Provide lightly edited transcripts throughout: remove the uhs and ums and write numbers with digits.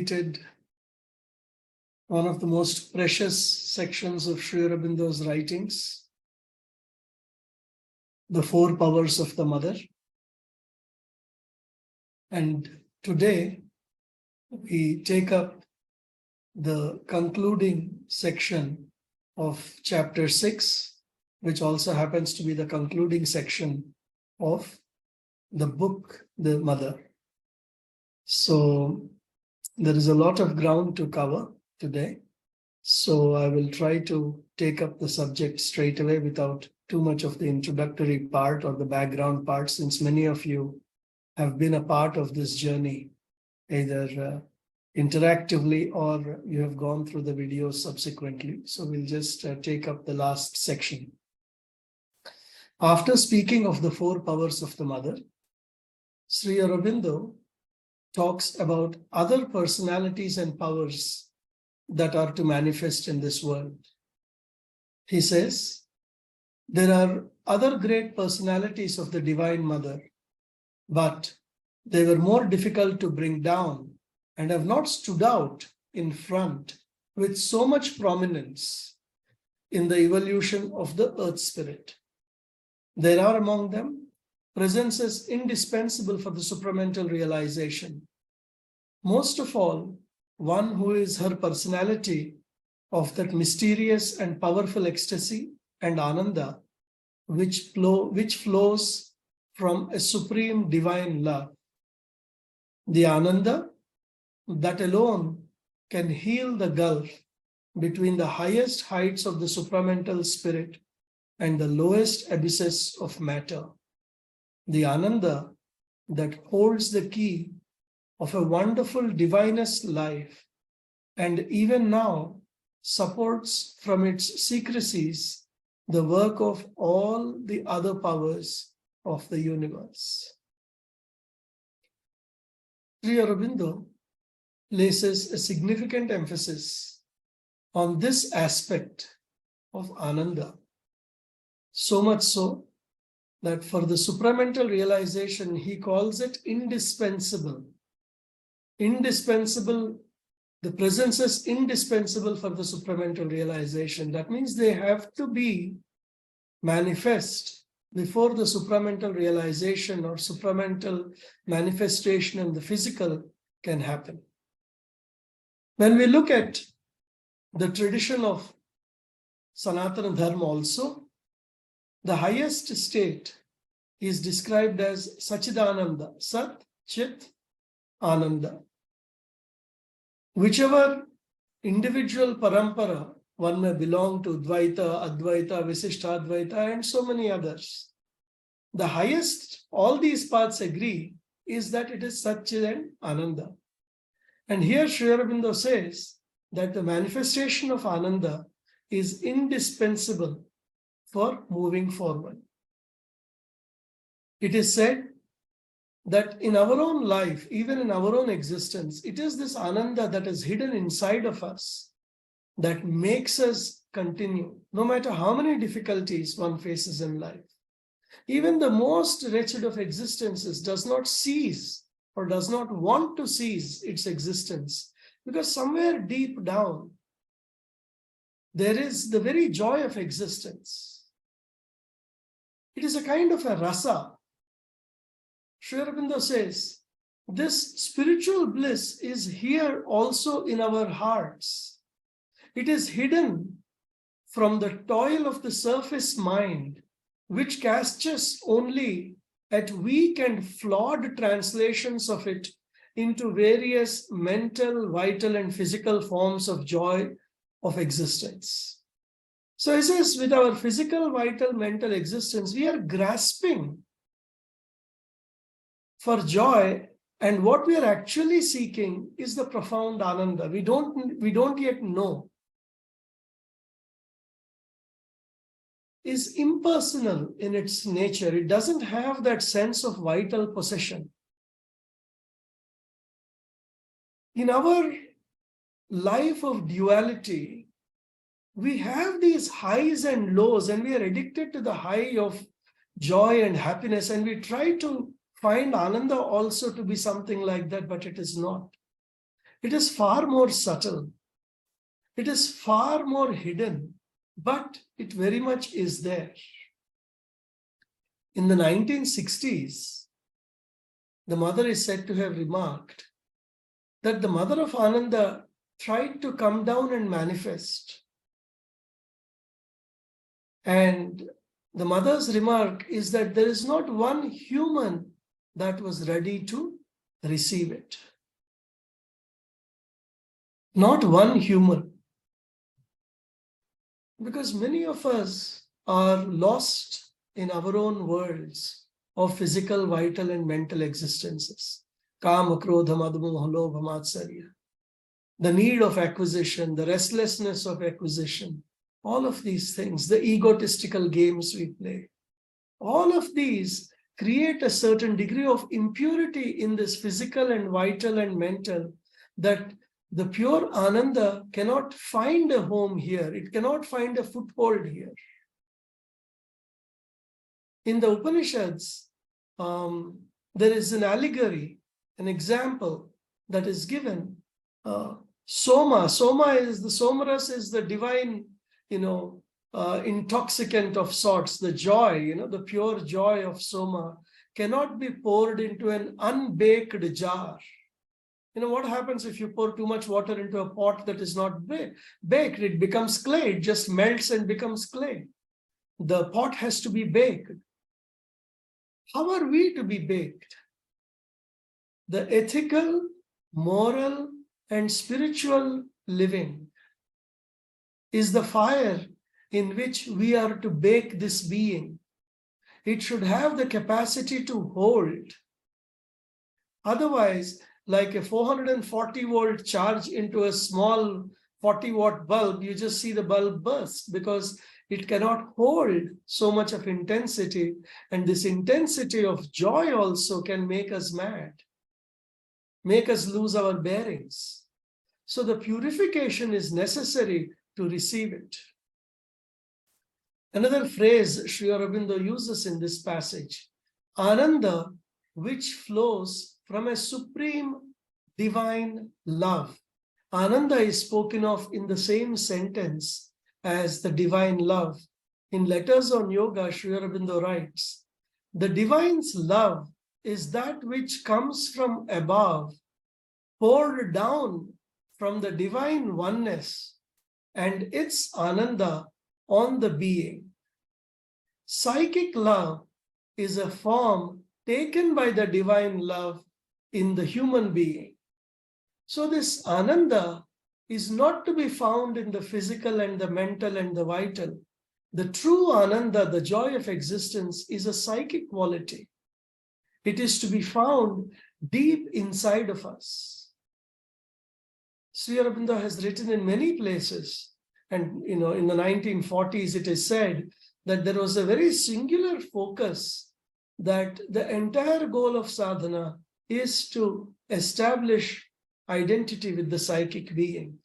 completed one of the most precious sections of Sri Aurobindo's writings, the four powers of the mother. And today we take up the concluding section of chapter 6, which also happens to be the concluding section of the book, The Mother. So there is a lot of ground to cover today. So I will try to take up the subject straight away without too much of the introductory part or the background part, since many of you have been a part of this journey, either interactively or you have gone through the videos subsequently. So we'll just take up the last section. After speaking of the four powers of the mother, Sri Aurobindo talks about other personalities and powers that are to manifest in this world. He says, there are other great personalities of the Divine Mother, but they were more difficult to bring down and have not stood out in front with so much prominence in the evolution of the earth spirit. There are among them presences indispensable for the supramental realization. Most of all, one who is her personality of that mysterious and powerful ecstasy and ananda, which flows from a supreme divine love. The ananda that alone can heal the gulf between the highest heights of the supramental spirit and the lowest abysses of matter. The ananda that holds the key of a wonderful divinest life and even now supports from its secrecies the work of all the other powers of the universe. Sri Aurobindo places a significant emphasis on this aspect of ananda, so much so that for the supramental realization, he calls it indispensable. Indispensable, the presence is indispensable for the supramental realization. That means they have to be manifest before the supramental realization or supramental manifestation in the physical can happen. When we look at the tradition of Sanatana Dharma also, the highest state is described as Sachidananda, Sat, Chit, Ananda. Whichever individual parampara one may belong to, Dvaita, Advaita, Visishtadvaita, and so many others, the highest, all these paths agree, is that it is Sat, Chit, and Ananda. And here Sri Aurobindo says that the manifestation of Ananda is indispensable for moving forward. It is said that in our own life, even in our own existence, it is this ananda that is hidden inside of us that makes us continue, no matter how many difficulties one faces in life. Even the most wretched of existences does not cease or does not want to cease its existence, because somewhere deep down, there is the very joy of existence. It is a kind of a rasa. Sri Aurobindo says, this spiritual bliss is here also in our hearts. It is hidden from the toil of the surface mind, which casts us only at weak and flawed translations of it into various mental, vital, and physical forms of joy of existence. So he says, with our physical, vital, mental existence, we are grasping for joy, and what we are actually seeking is the profound ananda. We don't yet know. Is impersonal in its nature. It doesn't have that sense of vital possession. In our life of duality, we have these highs and lows, and we are addicted to the high of joy and happiness, and we try to find ananda also to be something like that, but it is not. It is far more subtle. It is far more hidden, but it very much is there. In the 1960s, the mother is said to have remarked that the mother of Ananda tried to come down and manifest. And the mother's remark is that there is not one human that was ready to receive it. Not one human. Because many of us are lost in our own worlds of physical, vital, and mental existences. Kama, Krodha, Madhumah, Lobha, Matsarya. The need of acquisition, the restlessness of acquisition, all of these things, the egotistical games we play, all of these create a certain degree of impurity in this physical and vital and mental, that the pure Ananda cannot find a home here. It cannot find a foothold here. In the Upanishads, there is an allegory, an example that is given. Soma is the somaras is the divine, intoxicant of sorts. The joy, the pure joy of Soma cannot be poured into an unbaked jar. What happens if you pour too much water into a pot that is not baked? It becomes clay. It just melts and becomes clay. The pot has to be baked. How are we to be baked? The ethical, moral, and spiritual living is the fire in which we are to bake this being. It should have the capacity to hold. Otherwise, like a 440 volt charge into a small 40 watt bulb, you just see the bulb burst because it cannot hold so much of intensity. And this intensity of joy also can make us mad, make us lose our bearings. So the purification is necessary to receive it. Another phrase Sri Aurobindo uses in this passage, Ananda, which flows from a supreme divine love. Ananda is spoken of in the same sentence as the divine love. In Letters on Yoga, Sri Aurobindo writes, the divine's love is that which comes from above, poured down from the divine oneness, and its Ananda on the being. Psychic love is a form taken by the divine love in the human being. So this Ananda is not to be found in the physical and the mental and the vital. The true Ananda, the joy of existence, is a psychic quality. It is to be found deep inside of us. Sri Aurobindo has written in many places, and in the 1940s it is said that there was a very singular focus that the entire goal of sadhana is to establish identity with the psychic being.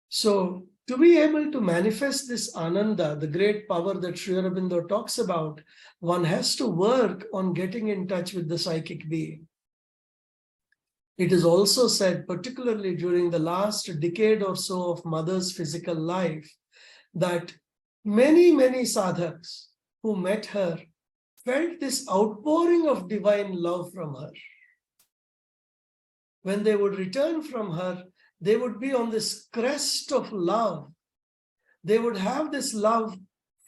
So to be able to manifest this Ananda, the great power that Sri Aurobindo talks about, one has to work on getting in touch with the psychic being. It is also said, particularly during the last decade or so of mother's physical life, that many, many sadhaks who met her felt this outpouring of divine love from her. When they would return from her, they would be on this crest of love. They would have this love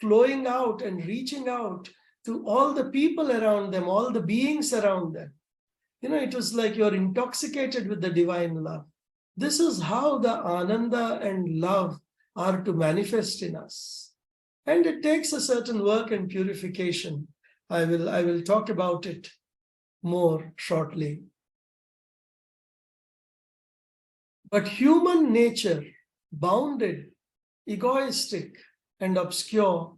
flowing out and reaching out to all the people around them, all the beings around them. It was like you're intoxicated with the divine love. This is how the Ananda and love are to manifest in us. And it takes a certain work and purification. I will talk about it more shortly. But human nature, bounded, egoistic, and obscure,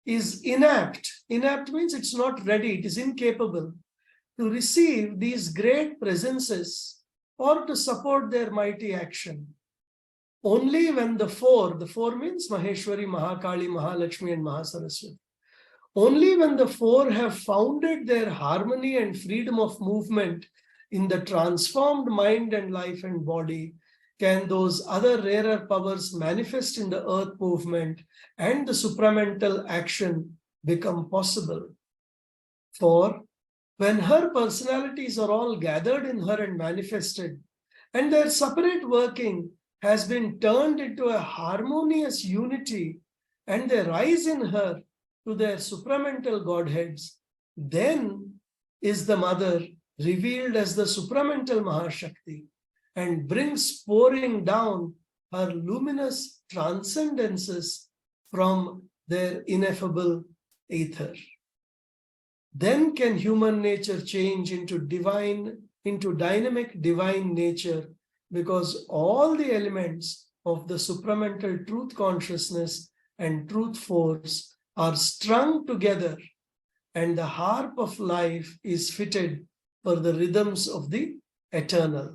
is inapt. Inapt means it's not ready, it is incapable to receive these great presences or to support their mighty action. Only when the four means Maheshwari, Mahakali, Mahalakshmi, and Mahasaraswati. Only when the four have founded their harmony and freedom of movement in the transformed mind and life and body, can those other rarer powers manifest in the earth movement and the supramental action become possible. For when her personalities are all gathered in her and manifested, and their separate working has been turned into a harmonious unity, and they rise in her to their supramental Godheads, then is the mother revealed as the supramental Mahashakti and brings pouring down her luminous transcendences from their ineffable ether. Then can human nature change into dynamic divine nature, because all the elements of the supramental truth consciousness and truth force are strung together, and the harp of life is fitted for the rhythms of the eternal.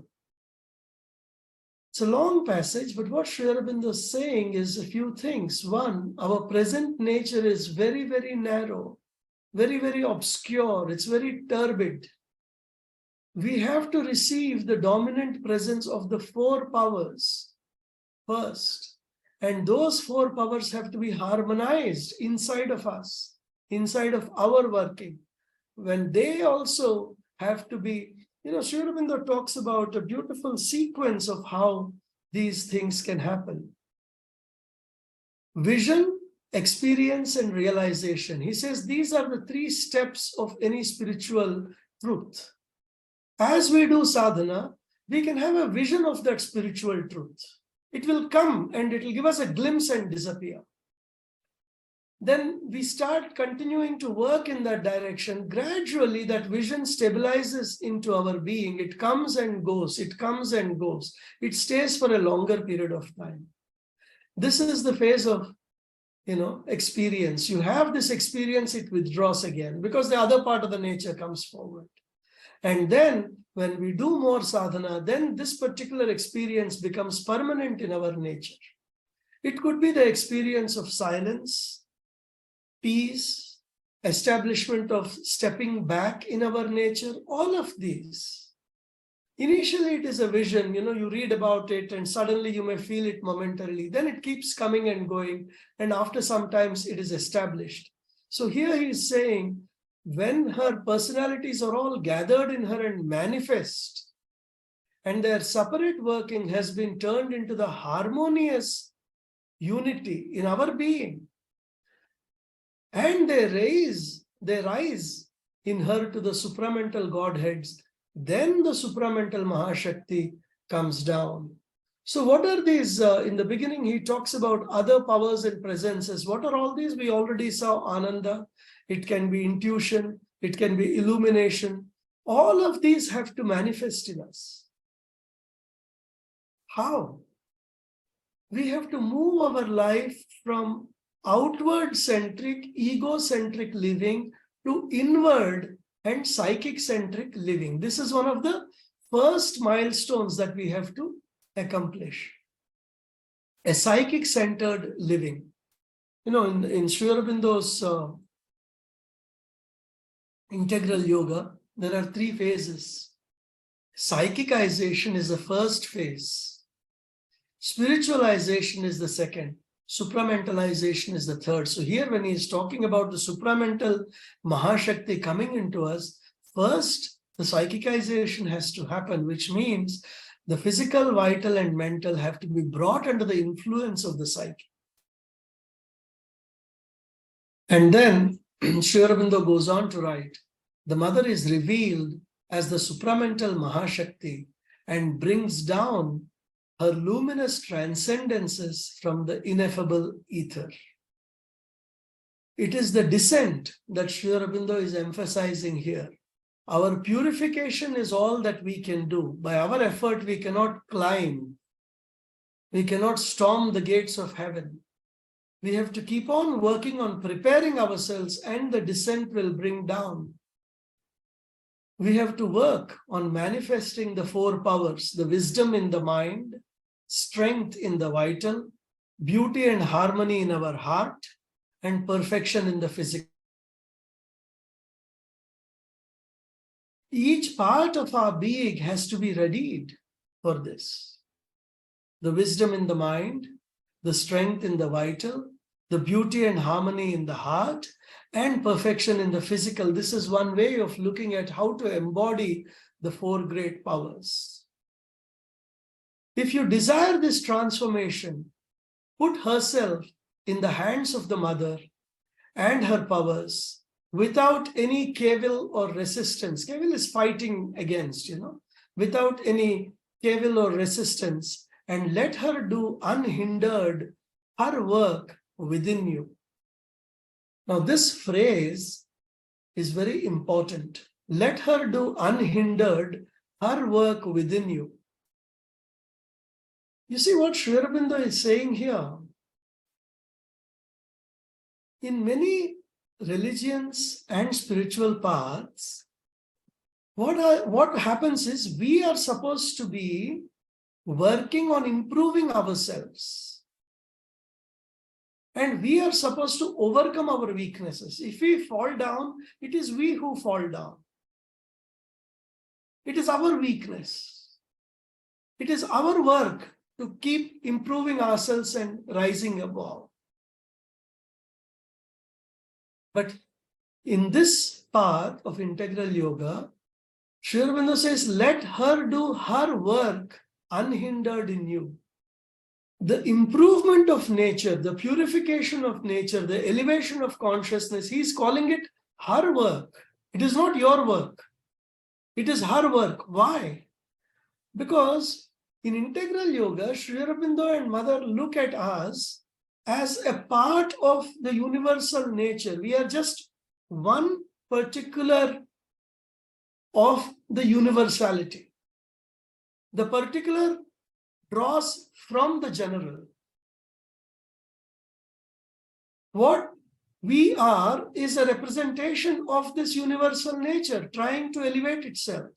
It's a long passage, but what Sri Aurobindo is saying is a few things. One, our present nature is very, very narrow, very, very obscure. It's very turbid. We have to receive the dominant presence of the four powers first. And those four powers have to be harmonized inside of us, inside of our working. When they also have to be, Sri Aurobindo talks about a beautiful sequence of how these things can happen. Vision, experience, and realization. He says these are the three steps of any spiritual truth. As we do sadhana, we can have a vision of that spiritual truth. It will come and it will give us a glimpse and disappear. Then we start continuing to work in that direction. Gradually, that vision stabilizes into our being. It comes and goes. It comes and goes. It stays for a longer period of time. This is the phase of, experience. You have this experience, it withdraws again because the other part of the nature comes forward. And then when we do more sadhana, then this particular experience becomes permanent in our nature. It could be the experience of silence, peace, establishment of stepping back in our nature, all of these. Initially, it is a vision, you read about it and suddenly you may feel it momentarily. Then it keeps coming and going. And after some times it is established. So here he is saying, when her personalities are all gathered in her and manifest, and their separate working has been turned into the harmonious unity in our being, and they rise in her to the supramental Godheads, then the supramental Mahashakti comes down. So what are these? In the beginning, he talks about other powers and presences. What are all these? We already saw Ananda. It can be intuition. It can be illumination. All of these have to manifest in us. How? We have to move our life from outward-centric, ego-centric living to inward and psychic-centric living. This is one of the first milestones that we have to accomplish. A psychic-centered living. In Sri Aurobindo's integral yoga, there are three phases. Psychicization is the first phase. Spiritualization is the second. Supramentalization is the third. So here when he is talking about the supramental Mahashakti coming into us, first the psychicization has to happen, which means the physical, vital, and mental have to be brought under the influence of the psyche. And then Sri Aurobindo goes on to write, the mother is revealed as the supramental Mahashakti and brings down her luminous transcendences from the ineffable ether. It is the descent that Sri Aurobindo is emphasizing here. Our purification is all that we can do. By our effort, we cannot climb. We cannot storm the gates of heaven. We have to keep on working on preparing ourselves, and the descent will bring down. We have to work on manifesting the four powers, the wisdom in the mind, strength in the vital, beauty and harmony in our heart, and perfection in the physical. Each part of our being has to be readied for this. The wisdom in the mind, the strength in the vital, the beauty and harmony in the heart, and perfection in the physical. This is one way of looking at how to embody the four great powers. If you desire this transformation, put herself in the hands of the mother and her powers without any cavil or resistance. Cavil is fighting against, without any cavil or resistance, and let her do unhindered her work within you. Now, this phrase is very important. Let her do unhindered her work within you. You see what Sri Aurobindo is saying here? In many religions and spiritual paths, what happens is we are supposed to be working on improving ourselves. And we are supposed to overcome our weaknesses. If we fall down, it is we who fall down. It is our weakness. It is our work to keep improving ourselves and rising above. But in this path of integral yoga, Sri Aurobindo says, let her do her work unhindered in you. The improvement of nature, the purification of nature, the elevation of consciousness, he's calling it her work. It is not your work. It is her work. Why? Because in integral yoga, Sri Aurobindo and Mother look at us as a part of the universal nature. We are just one particular of the universality. The particular draws from the general. What we are is a representation of this universal nature trying to elevate itself.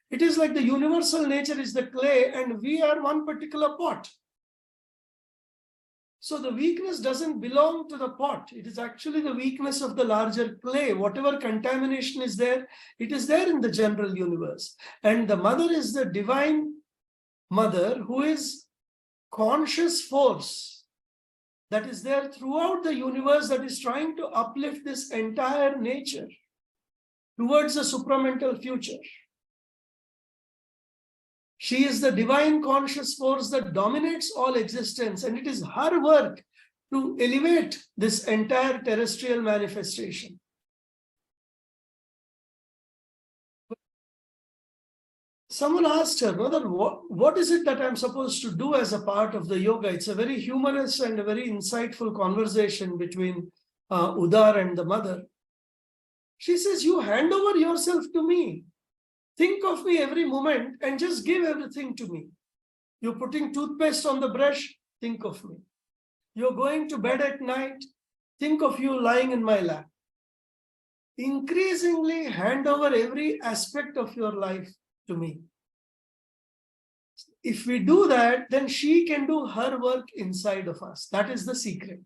It is like the universal nature is the clay and we are one particular pot. So the weakness doesn't belong to the pot. It is actually the weakness of the larger clay. Whatever contamination is there, it is there in the general universe. And the mother is the divine mother who is conscious force that is there throughout the universe that is trying to uplift this entire nature towards a supramental future. She is the divine conscious force that dominates all existence, and it is her work to elevate this entire terrestrial manifestation. Someone asked her, Mother, what is it that I'm supposed to do as a part of the yoga? It's a very humorous and a very insightful conversation between Udar and the mother. She says, you hand over yourself to me. Think of me every moment and just give everything to me. You're putting toothpaste on the brush, think of me. You're going to bed at night, think of you lying in my lap. Increasingly hand over every aspect of your life to me. If we do that, then she can do her work inside of us. That is the secret.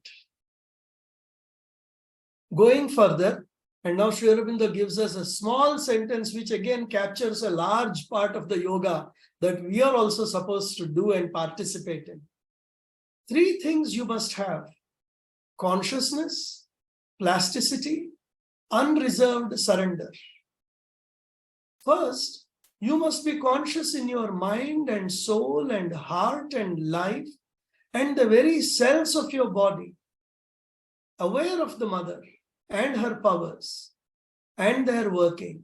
Going further, and now Sri Aurobindo gives us a small sentence which again captures a large part of the yoga that we are also supposed to do and participate in. 3 things you must have: consciousness, plasticity, unreserved surrender. First, you must be conscious in your mind and soul and heart and life and the very cells of your body, aware of the mother and her powers and their working.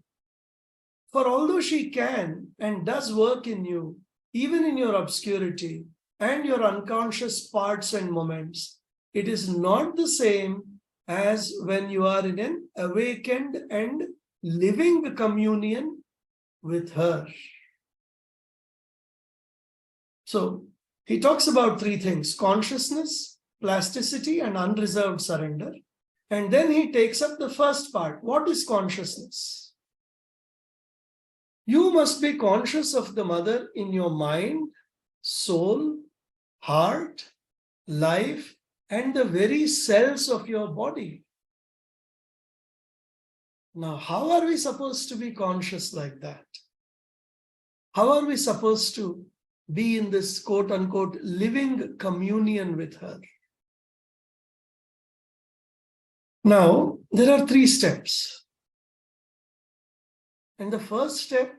For although she can and does work in you, even in your obscurity and your unconscious parts and moments, it is not the same as when you are in an awakened and living communion with her. So he talks about 3 things: consciousness, plasticity, and unreserved surrender. And then he takes up the first part. What is consciousness? You must be conscious of the mother in your mind, soul, heart, life, and the very cells of your body. Now, how are we supposed to be conscious like that? How are we supposed to be in this quote unquote living communion with her? Now, there are 3 steps. And the first step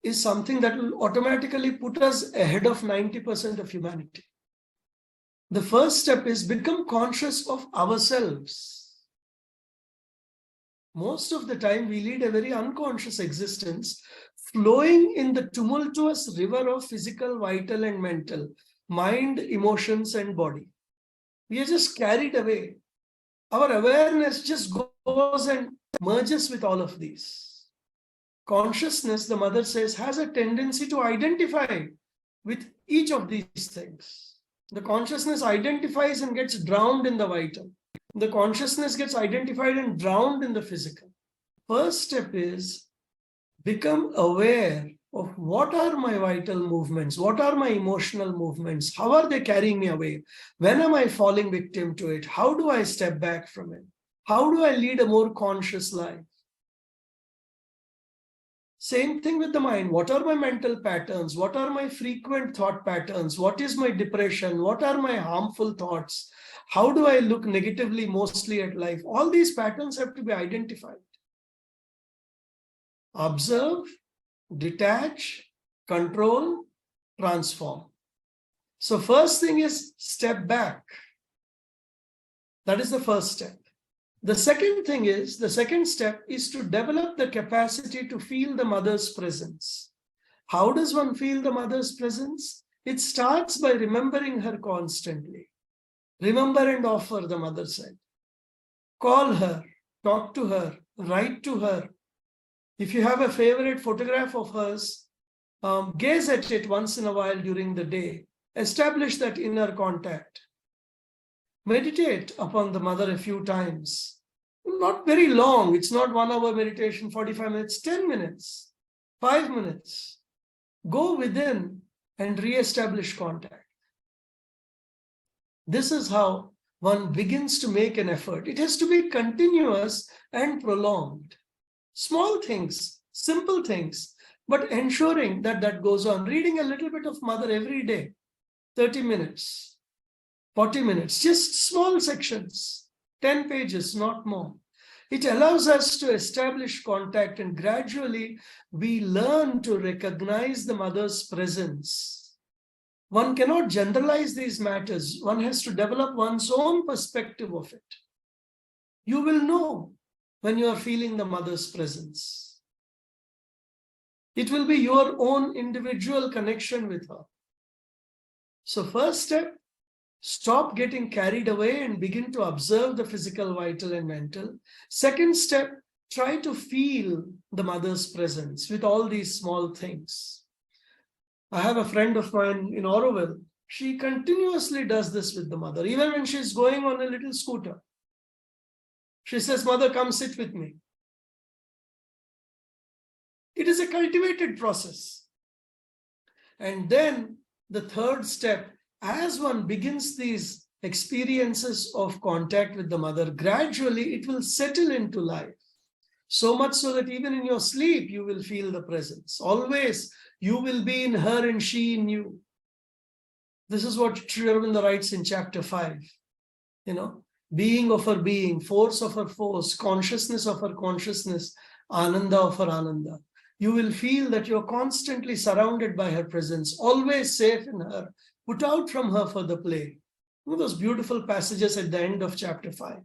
is something that will automatically put us ahead of 90% of humanity. The first step is become conscious of ourselves. Most of the time, we lead a very unconscious existence, flowing in the tumultuous river of physical, vital, and mental, mind, emotions, and body. We are just carried away. Our awareness just goes and merges with all of these. Consciousness, the mother says, has a tendency to identify with each of these things. The consciousness identifies and gets drowned in the vital. The consciousness gets identified and drowned in the physical. First step is become aware of what are my vital movements, what are my emotional movements, how are they carrying me away, when am I falling victim to it, how do I step back from it, how do I lead a more conscious life. Same thing with the mind. What are my mental patterns? What are my frequent thought patterns? What is my depression? What are my harmful thoughts? How do I look negatively mostly at life? All these patterns have to be identified. Observe, detach, control, transform. So first thing is step back. That is the first step. The second thing is, the second step is to develop the capacity to feel the mother's presence. How does one feel the mother's presence? It starts by remembering her constantly. Remember and offer, the mother said. Call her, talk to her, write to her. If you have a favorite photograph of hers, gaze at it once in a while during the day. Establish that inner contact. Meditate upon the mother a few times. Not very long. It's not 1 hour meditation, 45 minutes, 10 minutes, 5 minutes. Go within and re-establish contact. This is how one begins to make an effort. It has to be continuous and prolonged. Small things, simple things, but ensuring that that goes on. Reading a little bit of mother every day, 30 minutes. 40 minutes, just small sections, 10 pages, not more. It allows us to establish contact, and gradually we learn to recognize the mother's presence. One cannot generalize these matters. One has to develop one's own perspective of it. You will know when you are feeling the mother's presence. It will be your own individual connection with her. So first step, stop getting carried away and begin to observe the physical, vital, and mental. Second step, try to feel the mother's presence with all these small things. I have a friend of mine in Aurobindo. She continuously does this with the mother, even when she's going on a little scooter. She says, "Mother, come sit with me." It is a cultivated process. And then the third step, as one begins these experiences of contact with the mother, gradually it will settle into life. So much so that even in your sleep, you will feel the presence. Always, you will be in her and she in you. This is what Sri Aurobindo writes in chapter 5. Being of her being, force of her force, consciousness of her consciousness, ananda of her ananda. You will feel that you're constantly surrounded by her presence, always safe in her, put out from her for the play. Those beautiful passages at the end of chapter 5.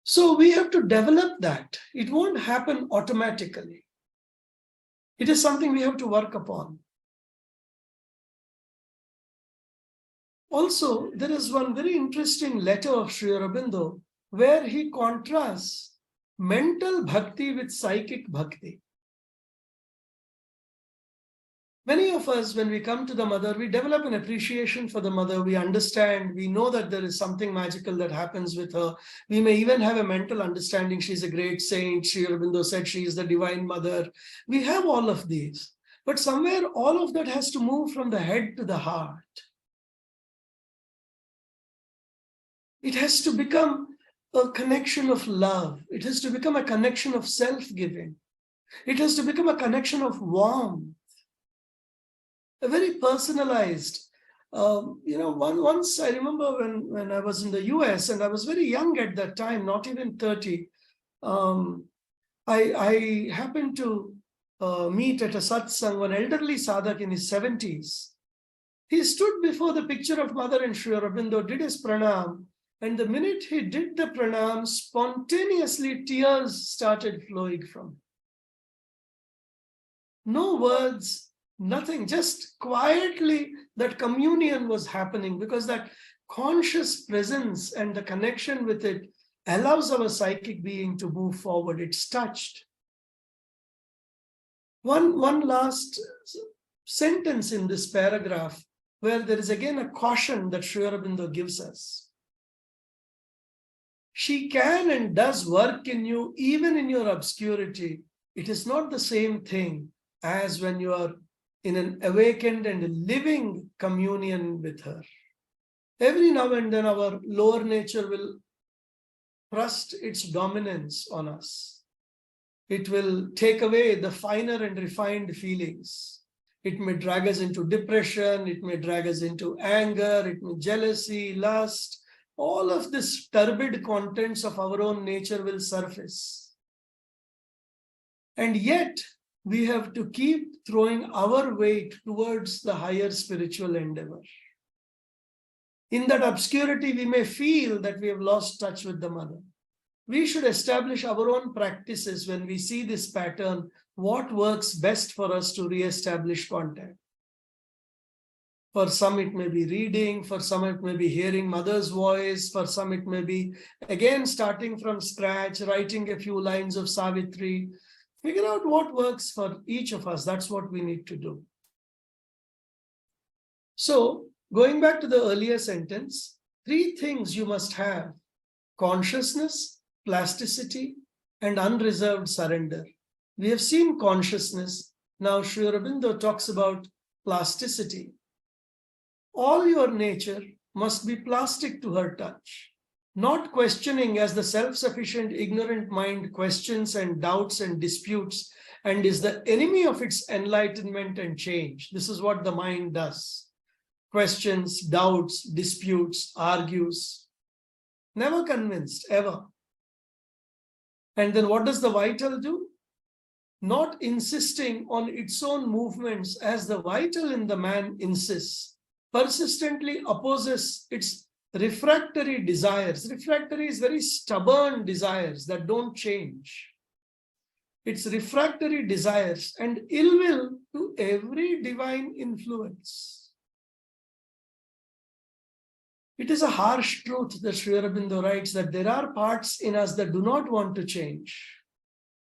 So we have to develop that. It won't happen automatically. It is something we have to work upon. Also, there is one very interesting letter of Sri Aurobindo where he contrasts mental bhakti with psychic bhakti. Many of us, when we come to the mother, we develop an appreciation for the mother. We understand, we know that there is something magical that happens with her. We may even have a mental understanding. She's a great saint. Sri Aurobindo said she is the divine mother. We have all of these. But somewhere all of that has to move from the head to the heart. It has to become a connection of love. It has to become a connection of self-giving. It has to become a connection of warmth, a very personalized. Once I remember when I was in the US and I was very young at that time, not even 30, I happened to meet at a satsang one elderly sadhak in his 70s. He stood before the picture of Mother and Sri Aurobindo, did his pranam, and the minute he did the pranam, spontaneously tears started flowing from him. No words, nothing, just quietly that communion was happening, because that conscious presence and the connection with it allows our psychic being to move forward. It's touched. One last sentence in this paragraph, where there is again a caution that Sri Aurobindo gives us. She can and does work in you, even in your obscurity. It is not the same thing as when you are in an awakened and living communion with her. Every now and then our lower nature will thrust its dominance on us. It will take away the finer and refined feelings. It may drag us into depression, it may drag us into anger, it may jealousy, lust. All of this turbid contents of our own nature will surface. And yet, we have to keep throwing our weight towards the higher spiritual endeavor. In that obscurity, we may feel that we have lost touch with the mother. We should establish our own practices when we see this pattern, what works best for us to re-establish contact. For some, it may be reading. For some, it may be hearing mother's voice. For some, it may be, again, starting from scratch, writing a few lines of Savitri. Figure out what works for each of us. That's what we need to do. So, going back to the earlier sentence, 3 things you must have: consciousness, plasticity, and unreserved surrender. We have seen consciousness. Now, Sri Aurobindo talks about plasticity. All your nature must be plastic to her touch, not questioning as the self-sufficient, ignorant mind questions and doubts and disputes and is the enemy of its enlightenment and change. This is what the mind does. Questions, doubts, disputes, argues. Never convinced, ever. And then what does the vital do? Not insisting on its own movements as the vital in the man insists, persistently opposes its refractory desires. Refractory is very stubborn desires that don't change. Its refractory desires and ill will to every divine influence. It is a harsh truth that Sri Aurobindo writes that there are parts in us that do not want to change.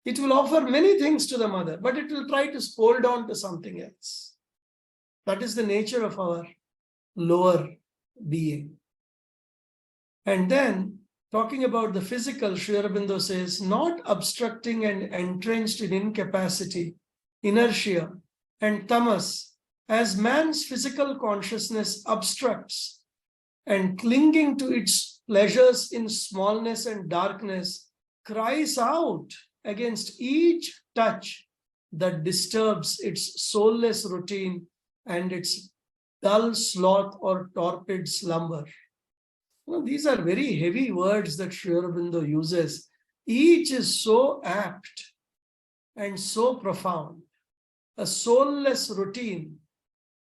It will offer many things to the mother, but it will try to hold on to something else. That is the nature of our lower being. And then, talking about the physical, Sri Aurobindo says, not obstructing and entrenched in incapacity, inertia, and tamas, as man's physical consciousness obstructs and clinging to its pleasures in smallness and darkness, cries out against each touch that disturbs its soulless routine and its dull sloth or torpid slumber. These are very heavy words that Sri Aurobindo uses. Each is so apt and so profound. A soulless routine.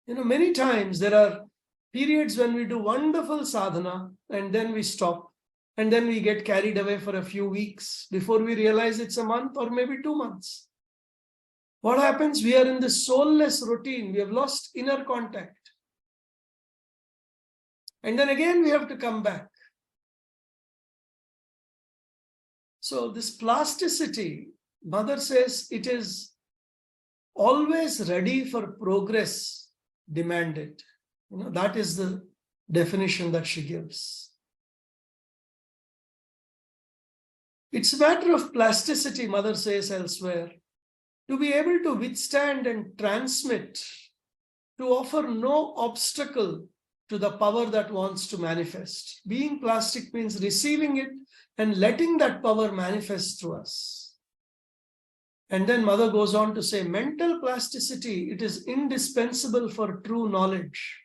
Many times there are periods when we do wonderful sadhana and then we stop and then we get carried away for a few weeks before we realize it's a month or maybe 2 months. What happens? We are in this soulless routine. We have lost inner contact. And then again, we have to come back. So this plasticity, Mother says, it is always ready for progress demanded. That is the definition that she gives. It's a matter of plasticity, Mother says elsewhere, to be able to withstand and transmit, to offer no obstacle to the power that wants to manifest. Being plastic means receiving it and letting that power manifest through us. And then Mother goes on to say, mental plasticity, it is indispensable for true knowledge.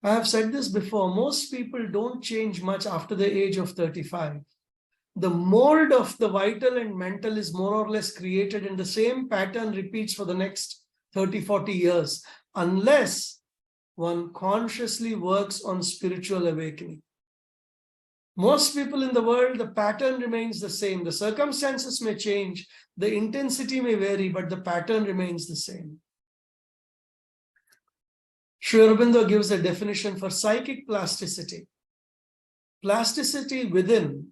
I have said this before, most people don't change much after the age of 35. The mold of the vital and mental is more or less created, and the same pattern repeats for the next 30, 40 years, unless one consciously works on spiritual awakening. Most people in the world, the pattern remains the same. The circumstances may change, the intensity may vary, but the pattern remains the same. Sri Aurobindo gives a definition for psychic plasticity. Plasticity within,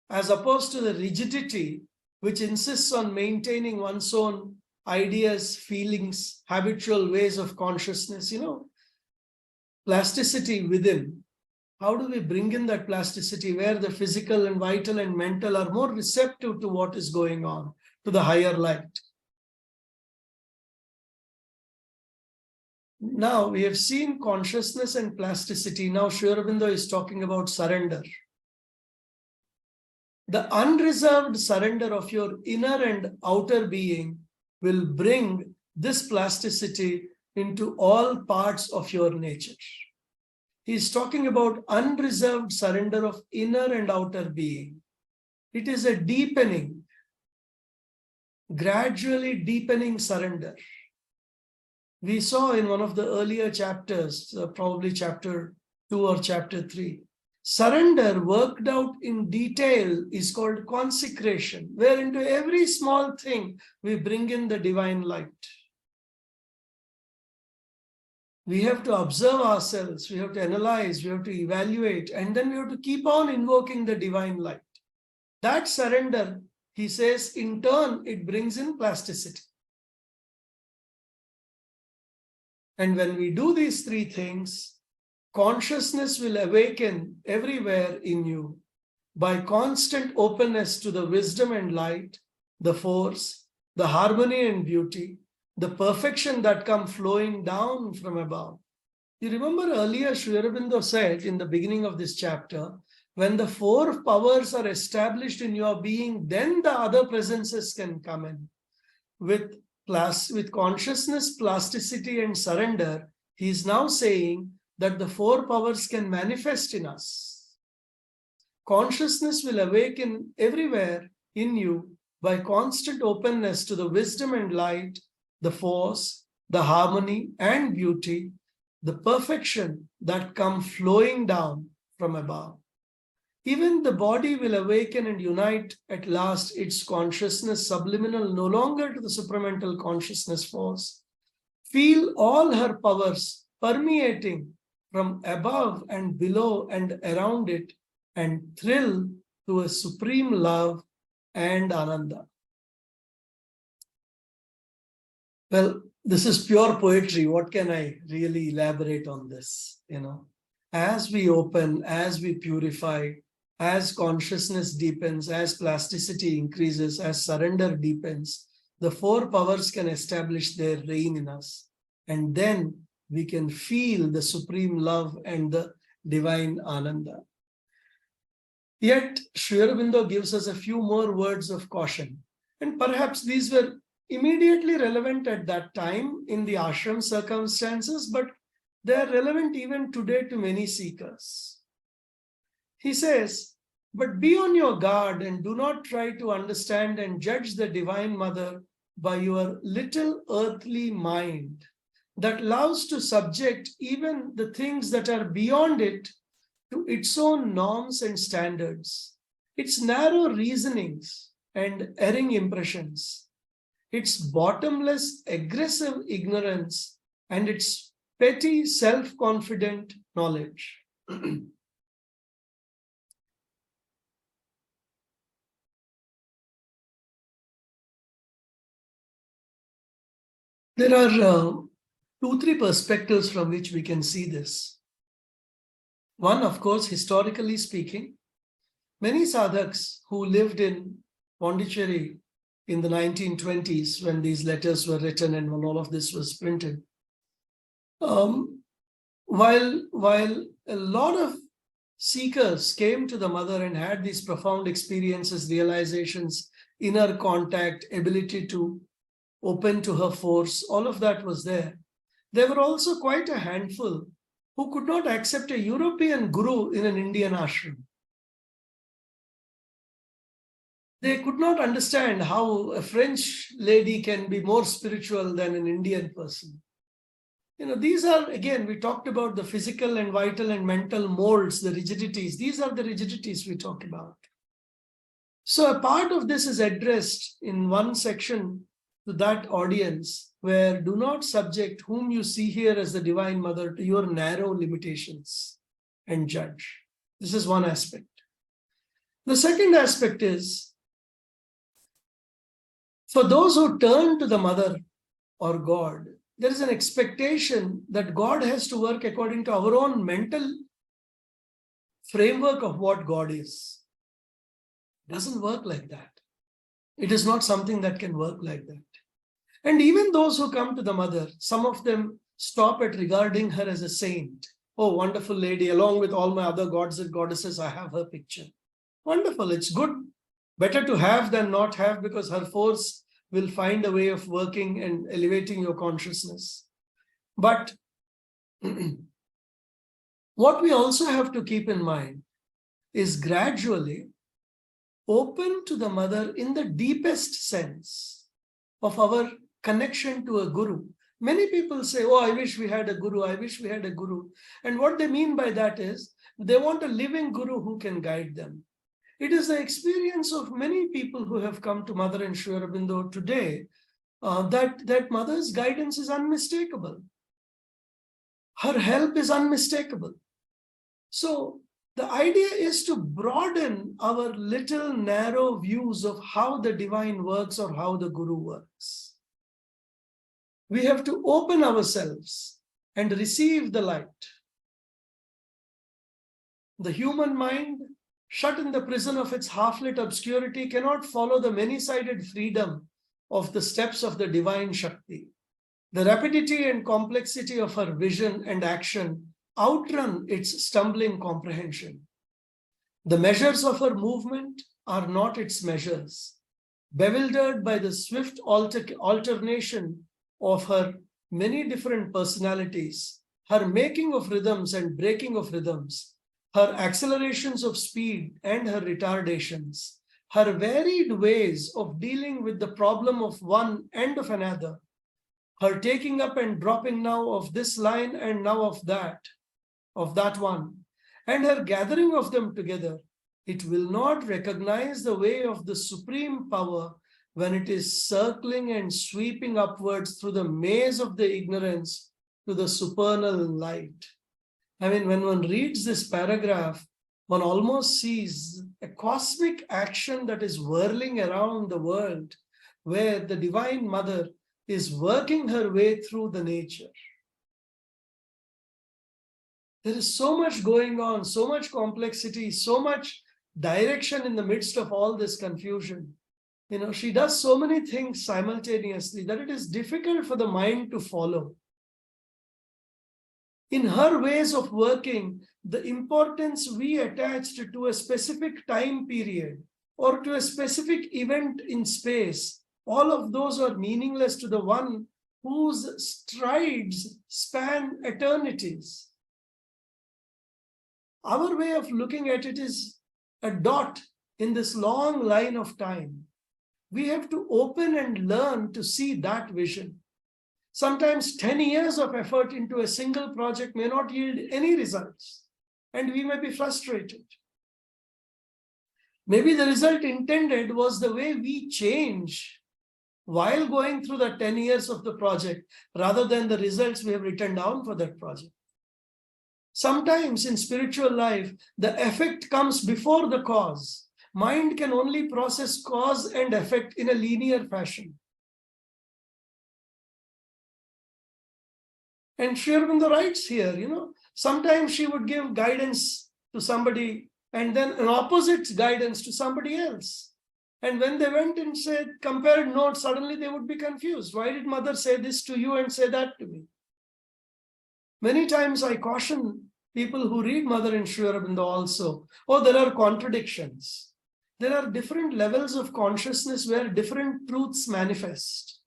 as opposed to the rigidity which insists on maintaining one's own ideas, feelings, habitual ways of consciousness, plasticity within. How do we bring in that plasticity where the physical and vital and mental are more receptive to what is going on, to the higher light? Now we have seen consciousness and plasticity. Now Sri Aurobindo is talking about surrender. The unreserved surrender of your inner and outer being will bring this plasticity into all parts of your nature. He's talking about unreserved surrender of inner and outer being. It is a deepening, gradually deepening surrender. We saw in one of the earlier chapters, probably chapter 2 or chapter 3, surrender worked out in detail is called consecration, where into every small thing we bring in the divine light. We have to observe ourselves, we have to analyze, we have to evaluate, and then we have to keep on invoking the divine light. That surrender, he says, in turn, it brings in plasticity. And when we do these three things, consciousness will awaken everywhere in you by constant openness to the wisdom and light, the force, the harmony and beauty, the perfection that come flowing down from above. You remember earlier Sri Aurobindo said in the beginning of this chapter, when the four powers are established in your being, then the other presences can come in. With consciousness, plasticity and surrender, he is now saying that the four powers can manifest in us. Consciousness will awaken everywhere in you by constant openness to the wisdom and light, the force, the harmony and beauty, the perfection that come flowing down from above. Even the body will awaken and unite at last its consciousness subliminal no longer to the supramental consciousness force. Feel all her powers permeating from above and below and around it, and thrill to a supreme love and ananda. Well, this is pure poetry. What can I really elaborate on this? As we open, as we purify, as consciousness deepens, as plasticity increases, as surrender deepens, the four powers can establish their reign in us. And then we can feel the supreme love and the divine ananda. Yet, Sri Aurobindo gives us a few more words of caution. And perhaps these were immediately relevant at that time in the ashram circumstances, but they are relevant even today to many seekers. He says, but be on your guard and do not try to understand and judge the Divine Mother by your little earthly mind that loves to subject even the things that are beyond it to its own norms and standards, its narrow reasonings and erring impressions, its bottomless aggressive ignorance, and its petty self-confident knowledge. There are 2-3 perspectives from which we can see this. One, of course, historically speaking, many sadhaks who lived in Pondicherry in the 1920s when these letters were written and when all of this was printed, while a lot of seekers came to the mother and had these profound experiences, realizations, inner contact, ability to open to her force, all of that was there. There were also quite a handful who could not accept a European guru in an Indian ashram. They could not understand how a French lady can be more spiritual than an Indian person. These are, again, we talked about the physical and vital and mental molds, the rigidities. These are the rigidities we talk about. So a part of this is addressed in one section to that audience, where do not subject whom you see here as the Divine Mother to your narrow limitations and judge. This is one aspect. The second aspect is, for those who turn to the Mother or God, there is an expectation that God has to work according to our own mental framework of what God is. It doesn't work like that. It is not something that can work like that. And even those who come to the Mother, some of them stop at regarding her as a saint. Oh, wonderful lady, along with all my other gods and goddesses, I have her picture. Wonderful, it's good. Better to have than not have, because her force will find a way of working and elevating your consciousness. But what we also have to keep in mind is gradually open to the Mother in the deepest sense of our connection to a guru. Many people say, oh, I wish we had a guru, I wish we had a guru. And what they mean by that is they want a living guru who can guide them. It is the experience of many people who have come to Mother and Sri Aurobindo today that Mother's guidance is unmistakable. Her help is unmistakable. So the idea is to broaden our little narrow views of how the divine works or how the guru works. We have to open ourselves and receive the light. The human mind, shut in the prison of its half-lit obscurity, cannot follow the many-sided freedom of the steps of the divine Shakti. The rapidity and complexity of her vision and action outrun its stumbling comprehension. The measures of her movement are not its measures. Bewildered by the swift alternation of her many different personalities, her making of rhythms and breaking of rhythms, her accelerations of speed and her retardations, her varied ways of dealing with the problem of one and of another, her taking up and dropping now of this line and now of that one, and her gathering of them together, it will not recognize the way of the supreme power when it is circling and sweeping upwards through the maze of the ignorance to the supernal light. I mean, when one reads this paragraph, one almost sees a cosmic action that is whirling around the world, where the Divine Mother is working her way through the nature. There is so much going on, so much complexity, so much direction in the midst of all this confusion. She does so many things simultaneously that it is difficult for the mind to follow. In her ways of working, the importance we attached to a specific time period or to a specific event in space, all of those are meaningless to the one whose strides span eternities. Our way of looking at it is a dot in this long line of time. We have to open and learn to see that vision. Sometimes 10 years of effort into a single project may not yield any results, and we may be frustrated. Maybe the result intended was the way we change while going through the 10 years of the project, rather than the results we have written down for that project. Sometimes in spiritual life, the effect comes before the cause. Mind can only process cause and effect in a linear fashion. And Sri Aurobindo writes here, sometimes she would give guidance to somebody and then an opposite guidance to somebody else. And when they went and said, compared notes, suddenly they would be confused. Why did Mother say this to you and say that to me? Many times I caution people who read Mother and Sri Aurobindo also, oh, there are contradictions. There are different levels of consciousness where different truths manifest.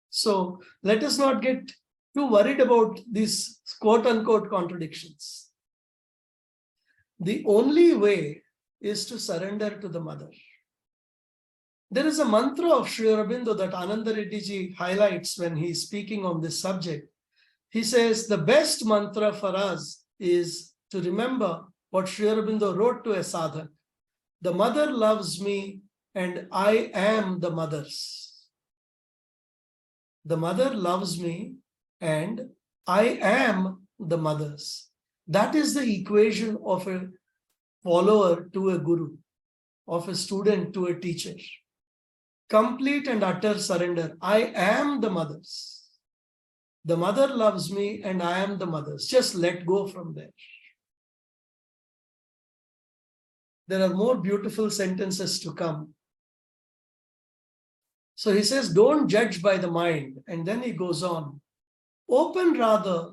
So let us not get too worried about these quote-unquote contradictions. The only way is to surrender to the Mother. There is a mantra of Sri Aurobindo that Ananda Reddy ji highlights when he is speaking on this subject. He says the best mantra for us is to remember what Sri Aurobindo wrote to a sadhak. The Mother loves me and I am the Mother's. The Mother loves me and I am the Mother's. That is the equation of a follower to a guru, of a student to a teacher. Complete and utter surrender. I am the Mother's. The Mother loves me and I am the Mother's. Just let go from there. There are more beautiful sentences to come. So he says, don't judge by the mind. And then he goes on. Open rather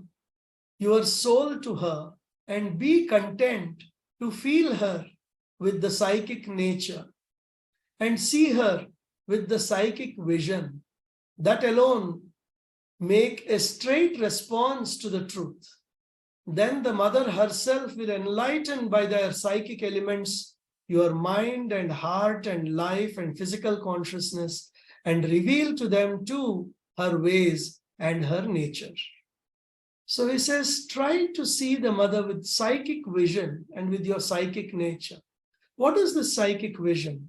your soul to her and be content to feel her with the psychic nature and see her with the psychic vision. That alone make a straight response to the truth. Then the Mother herself will enlighten by their psychic elements your mind and heart and life and physical consciousness and reveal to them too her ways and her nature. So he says, try to see the Mother with psychic vision and with your psychic nature. What is the psychic vision?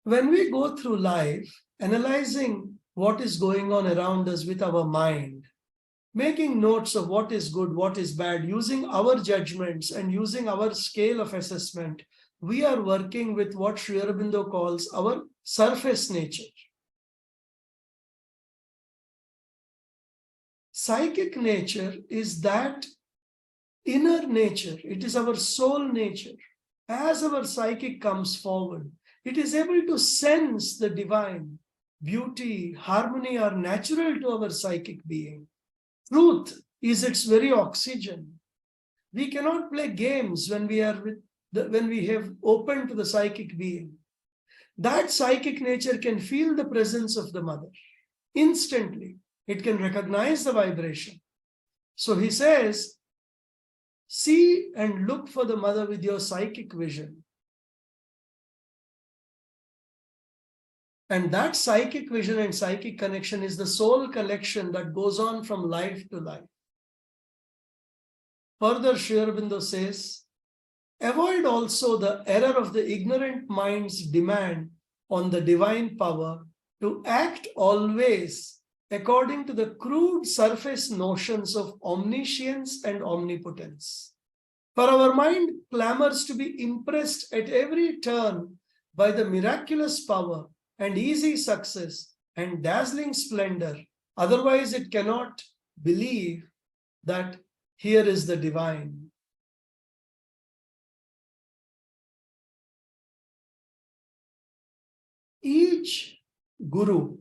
When we go through life, analyzing what is going on around us with our mind, making notes of what is good, what is bad, using our judgments and using our scale of assessment, we are working with what Sri Aurobindo calls our surface nature. Psychic nature is that inner nature. It is our soul nature. As our psychic comes forward, it is able to sense the divine. Beauty, harmony are natural to our psychic being. Truth is its very oxygen. We cannot play games when we have opened to the psychic being. That psychic nature can feel the presence of the Mother instantly. It can recognize the vibration. So he says, see and look for the Mother with your psychic vision. And that psychic vision and psychic connection is the soul connection that goes on from life to life. Further, Sri Aurobindo says, avoid also the error of the ignorant mind's demand on the divine power to act always according to the crude surface notions of omniscience and omnipotence. For our mind clamors to be impressed at every turn by the miraculous power and easy success and dazzling splendor. Otherwise, it cannot believe that here is the divine. Each guru,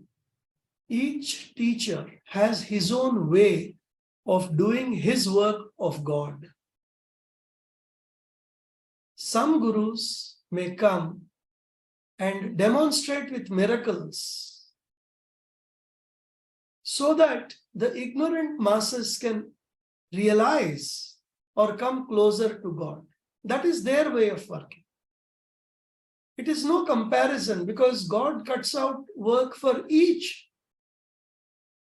each teacher has his own way of doing his work of God. Some gurus may come and demonstrate with miracles so that the ignorant masses can realize or come closer to God. That is their way of working. It is no comparison because God cuts out work for each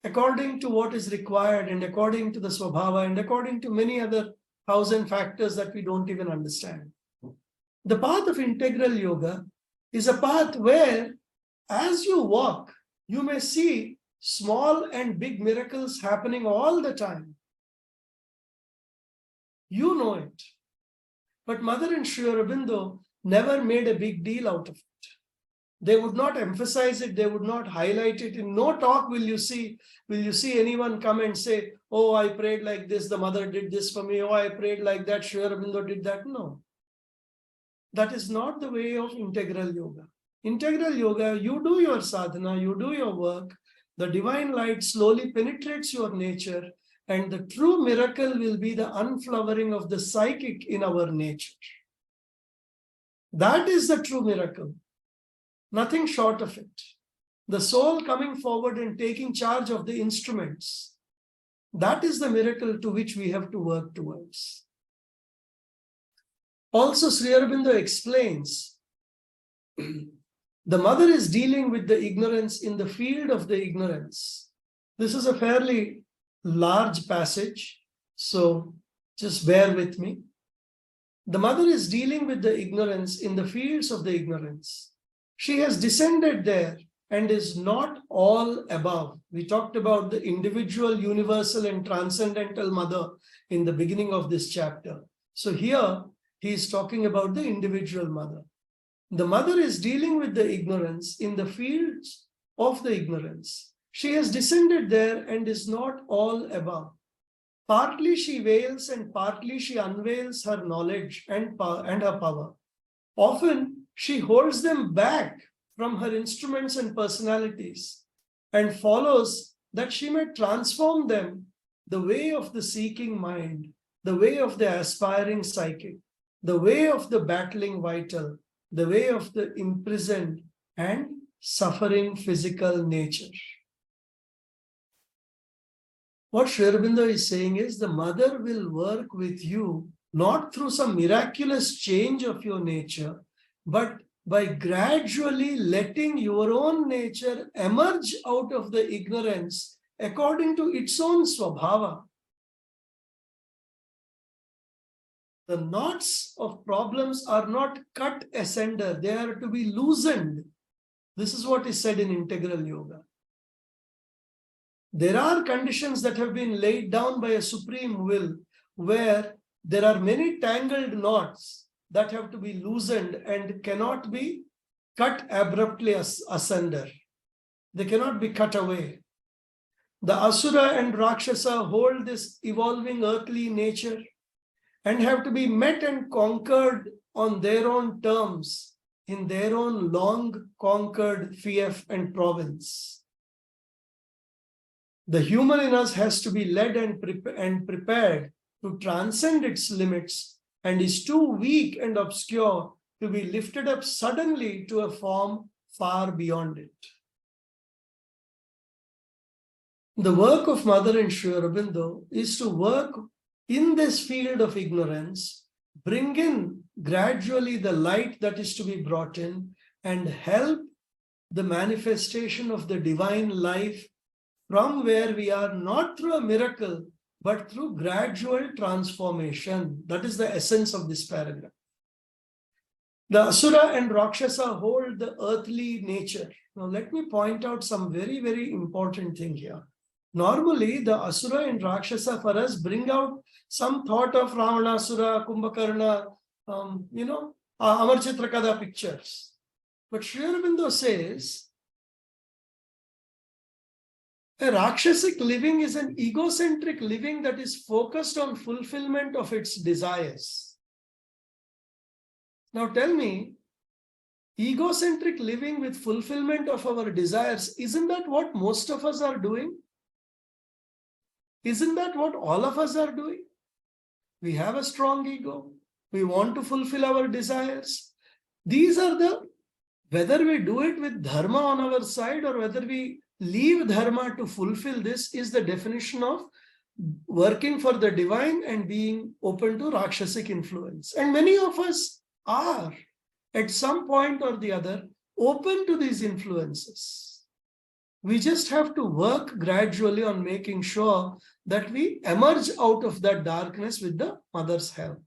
according to what is required and according to the swabhava and according to many other 1,000 factors that we don't even understand. The path of integral yoga is a path where as you walk, you may see small and big miracles happening all the time. You know it. But Mother and Sri Aurobindo never made a big deal out of it. They would not emphasize it. They would not highlight it. In no talk will you see anyone come and say, oh, I prayed like this, the Mother did this for me. Oh, I prayed like that, Sri Aurobindo did that. No. That is not the way of integral yoga. Integral yoga, you do your sadhana, you do your work. The divine light slowly penetrates your nature And the true miracle will be the unflowering of the psychic in our nature. That is the true miracle. Nothing short of it. The soul coming forward and taking charge of the instruments. That is the miracle to which we have to work towards. Also, Sri Aurobindo explains, the mother is dealing with the ignorance in the field of the ignorance. This is a fairly large passage, so just bear with me. The mother is dealing with the ignorance in the fields of the ignorance. She has descended there and is not all above. We talked about the individual, universal, and transcendental mother in the beginning of this chapter. So here he is talking about the individual mother. The mother is dealing with the ignorance in the fields of the ignorance. She has descended there and is not all above. Partly she veils and partly she unveils her knowledge and her power. Often she holds them back from her instruments and personalities and follows that she may transform them the way of the seeking mind, the way of the aspiring psychic, the way of the battling vital, the way of the imprisoned and suffering physical nature. What Sri Aurobindo is saying is the mother will work with you not through some miraculous change of your nature, but by gradually letting your own nature emerge out of the ignorance according to its own swabhava. The knots of problems are not cut asunder, they are to be loosened. This is what is said in integral yoga. There are conditions that have been laid down by a supreme will where there are many tangled knots that have to be loosened and cannot be cut abruptly asunder. They cannot be cut away. The Asura and Rakshasa hold this evolving earthly nature and have to be met and conquered on their own terms in their own long conquered fief and province. The human in us has to be led and prepared to transcend its limits and is too weak and obscure to be lifted up suddenly to a form far beyond it. The work of Mother and Sri Aurobindo is to work in this field of ignorance, bring in gradually the light that is to be brought in and help the manifestation of the divine life from where we are, not through a miracle, but through gradual transformation. That is the essence of this paragraph. The Asura and Rakshasa hold the earthly nature. Now let me point out some very, very important thing here. Normally, the Asura and Rakshasa for us bring out some thought of Ravanasura, Kumbhakarna, Amar Chitrakada pictures. But Sri Aurobindo says, a Rakshasic living is an egocentric living that is focused on fulfillment of its desires. Now tell me, egocentric living with fulfillment of our desires, isn't that what most of us are doing? Isn't that what all of us are doing? We have a strong ego. We want to fulfill our desires. These are whether we do it with dharma on our side or whether we leave dharma to fulfill this is the definition of working for the divine and being open to Rakshasic influence. And many of us are, at some point or the other, open to these influences. We just have to work gradually on making sure that we emerge out of that darkness with the mother's help.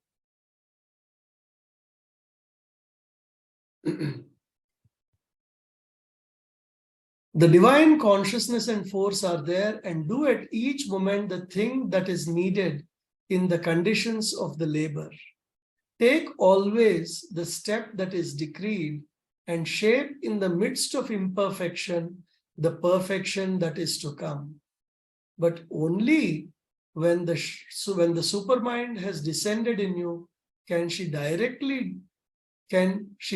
The divine consciousness and force are there and do at each moment the thing that is needed in the conditions of the labor. Take always the step that is decreed and shape in the midst of imperfection the perfection that is to come. But only when the supermind has descended in you can she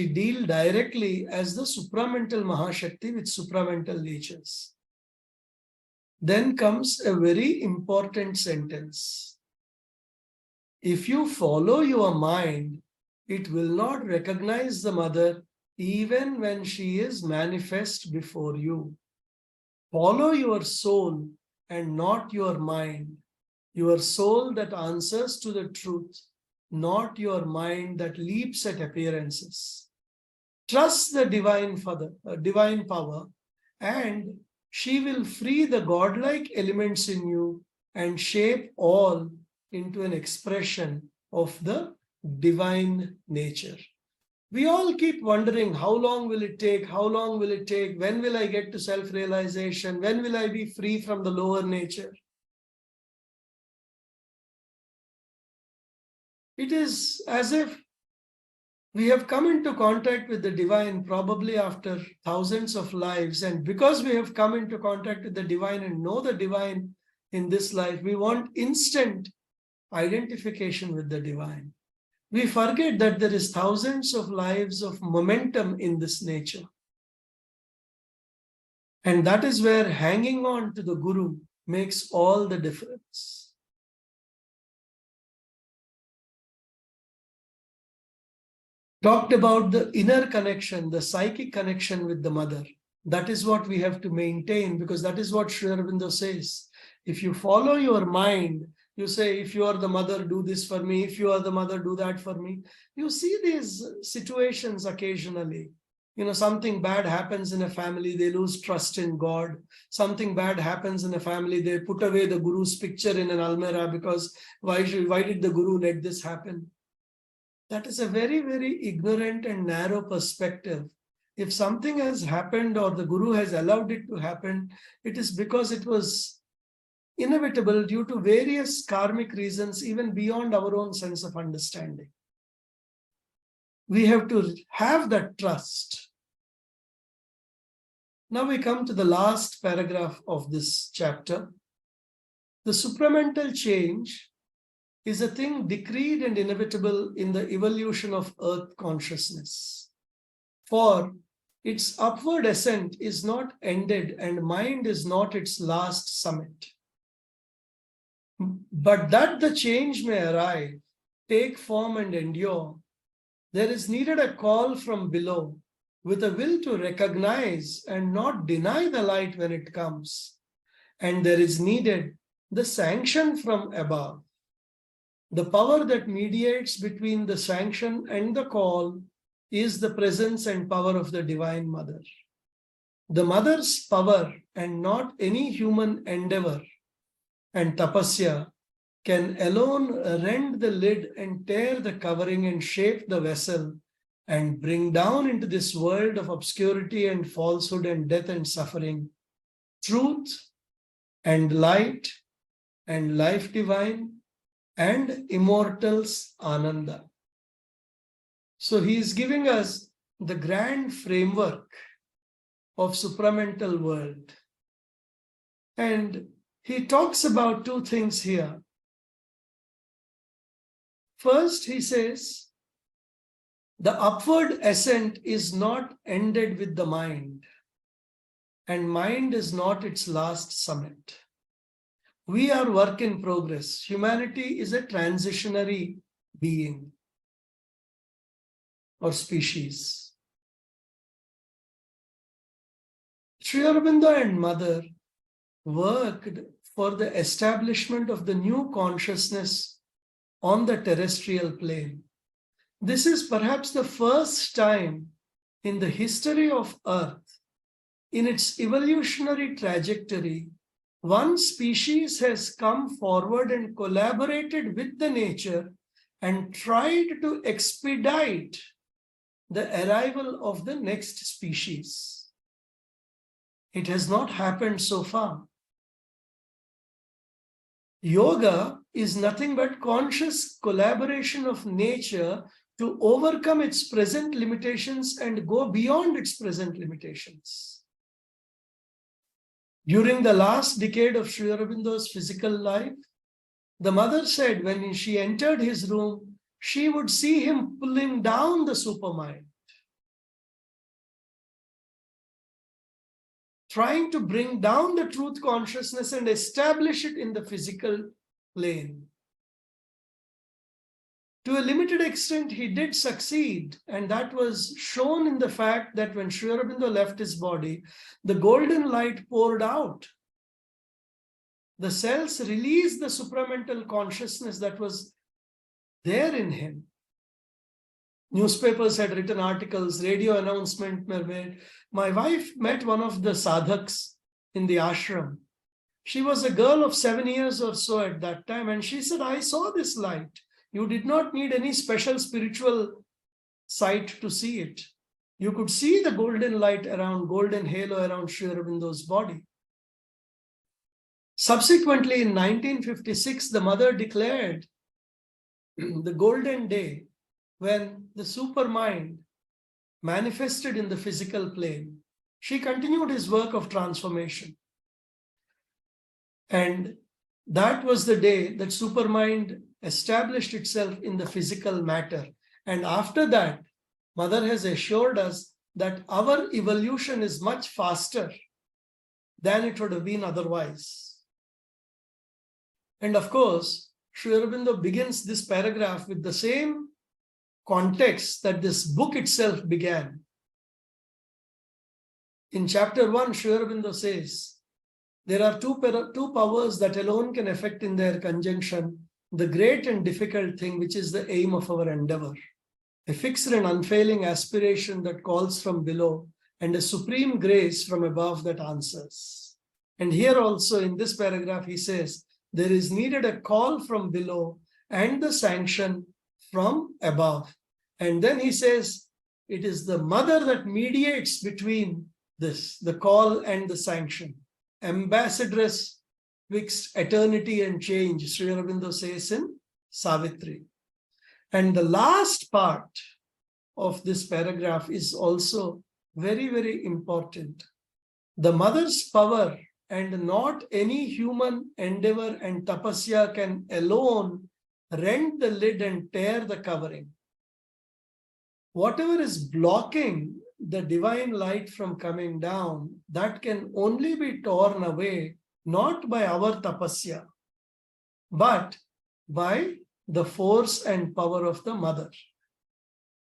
deal directly as the supramental Mahashakti with supramental natures. Then comes a very important sentence. If you follow your mind, it will not recognize the mother even when she is manifest before you. Follow your soul and not your mind. Your soul that answers to the truth, not your mind that leaps at appearances. Trust the divine power, and she will free the godlike elements in you and shape all into an expression of the divine nature. We all keep wondering, how long will it take? How long will it take? When will I get to self-realization? When will I be free from the lower nature? It is as if we have come into contact with the divine probably after thousands of lives. And because we have come into contact with the divine and know the divine in this life, we want instant identification with the divine. We forget that there is thousands of lives of momentum in this nature. And that is where hanging on to the Guru makes all the difference. Talked about the inner connection, the psychic connection with the mother. That is what we have to maintain, because that is what Sri Aurobindo says. If you follow your mind, you say, if you are the mother, do this for me. If you are the mother, do that for me. You see these situations occasionally. Something bad happens in a family, they lose trust in God. Something bad happens in a family, they put away the Guru's picture in an almirah because why did the Guru let this happen? That is a very, very ignorant and narrow perspective. If something has happened or the Guru has allowed it to happen, it is because it was inevitable due to various karmic reasons, even beyond our own sense of understanding. We have to have that trust. Now we come to the last paragraph of this chapter. The supramental change is a thing decreed and inevitable in the evolution of earth consciousness. For its upward ascent is not ended and mind is not its last summit. But that the change may arrive, take form and endure, there is needed a call from below with a will to recognize and not deny the light when it comes. And there is needed the sanction from above. The power that mediates between the sanction and the call is the presence and power of the Divine Mother. The Mother's power and not any human endeavor and tapasya can alone rend the lid and tear the covering and shape the vessel and bring down into this world of obscurity and falsehood and death and suffering truth and light and life divine and immortals Ananda. So he is giving us the grand framework of supramental world. And he talks about two things here. First, he says, the upward ascent is not ended with the mind, and mind is not its last summit. We are work in progress. Humanity is a transitionary being or species. Sri Aurobindo and Mother worked for the establishment of the new consciousness on the terrestrial plane. This is perhaps the first time in the history of Earth, in its evolutionary trajectory, one species has come forward and collaborated with the nature and tried to expedite the arrival of the next species. It has not happened so far. Yoga is nothing but conscious collaboration of nature to overcome its present limitations and go beyond its present limitations. During the last decade of Sri Aurobindo's physical life, the mother said when she entered his room, she would see him pulling down the supermind. trying to bring down the truth consciousness and establish it in the physical plane. To a limited extent, he did succeed, and that was shown in the fact that when Sri Aurobindo left his body, the golden light poured out. The cells released the supramental consciousness that was there in him. Newspapers had written articles, radio announcements were made. My wife met one of the sadhaks in the ashram. She was a girl of 7 years or so at that time, and she said, I saw this light. You did not need any special spiritual sight to see it. You could see the golden light around, golden halo around Sri Aurobindo's body. Subsequently, in 1956, the mother declared the golden day when the supermind manifested in the physical plane. She continued his work of transformation. And that was the day that supermind established itself in the physical matter. And after that, Mother has assured us that our evolution is much faster than it would have been otherwise. And of course, Sri Aurobindo begins this paragraph with the same context that this book itself began. In chapter 1, Sri Aurobindo says, there are two powers that alone can affect in their conjunction the great and difficult thing, which is the aim of our endeavor. A fixed and unfailing aspiration that calls from below, and a supreme grace from above that answers. And here also in this paragraph, he says, there is needed a call from below and the sanction from above. And then he says, it is the mother that mediates between this, the call and the sanction. Ambassadress twixt eternity and change, Sri Aurobindo says in Savitri. And the last part of this paragraph is also very, very important. The mother's power and not any human endeavor and tapasya can alone rend the lid and tear the covering. Whatever is blocking the divine light from coming down, that can only be torn away, not by our tapasya, but by the force and power of the mother.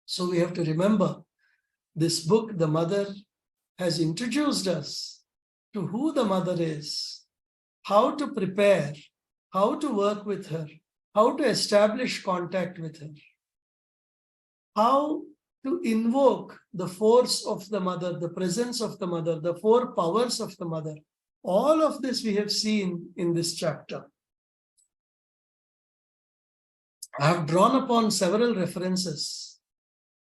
So we have to remember, this book, the mother, has introduced us to who the mother is, how to prepare, how to work with her, how to establish contact with her, how to invoke the force of the mother, the presence of the mother, the four powers of the mother. All of this we have seen in this chapter. I have drawn upon several references,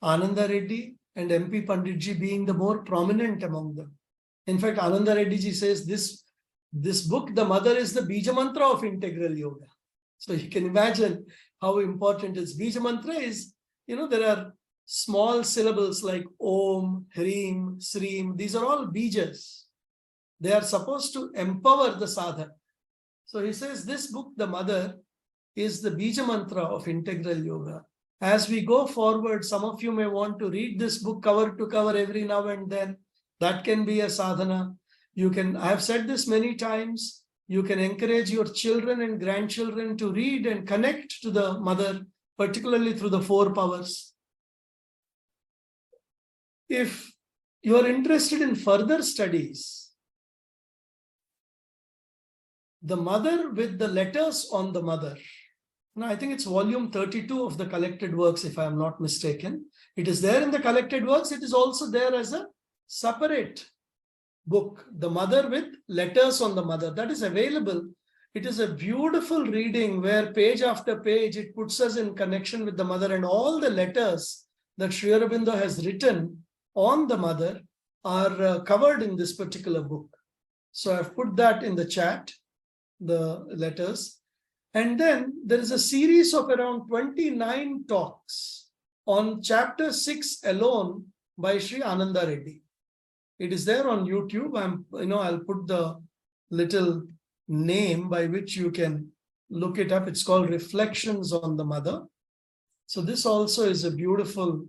Ananda Reddy and MP Panditji being the more prominent among them. In fact, Ananda Reddy ji says this book, the mother, is the Bija Mantra of integral yoga. So you can imagine how important it is. Bija Mantra is, there are small syllables like Om, Hrim, Srim. These are all Bijas. They are supposed to empower the sadhak. So he says this book, the mother, is the Bija Mantra of integral yoga. As we go forward, some of you may want to read this book cover to cover every now and then. That can be a sadhana. I have said this many times, you can encourage your children and grandchildren to read and connect to the mother, particularly through the four powers. If you are interested in further studies, the mother with the letters on the mother. Now, I think it's volume 32 of the collected works, if I am not mistaken. It is there in the collected works. It is also there as a separate book, The Mother with Letters on the Mother. That is available. It is a beautiful reading where page after page, it puts us in connection with the mother, and all the letters that Sri Aurobindo has written on the mother are covered in this particular book. So I've put that in the chat, the letters. And then there is a series of around 29 talks on chapter 6 alone by Sri Ananda Reddy. It is there on YouTube. I'll put the little name by which you can look it up. It's called Reflections on the Mother. So this also is a beautiful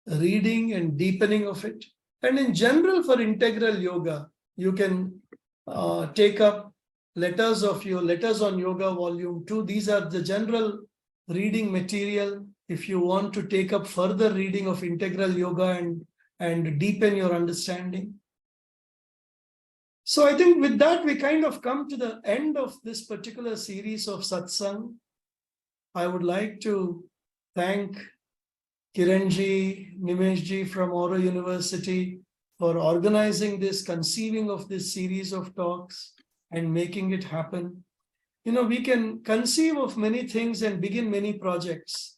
reading and deepening of it. And in general, for integral yoga, you can take up letters on yoga volume 2. These are the general reading material. If you want to take up further reading of integral yoga and deepen your understanding. So I think with that, we kind of come to the end of this particular series of satsang. I would like to thank Kiranji, Nimeshji from Auro University for organizing this, conceiving of this series of talks and making it happen. You know, we can conceive of many things and begin many projects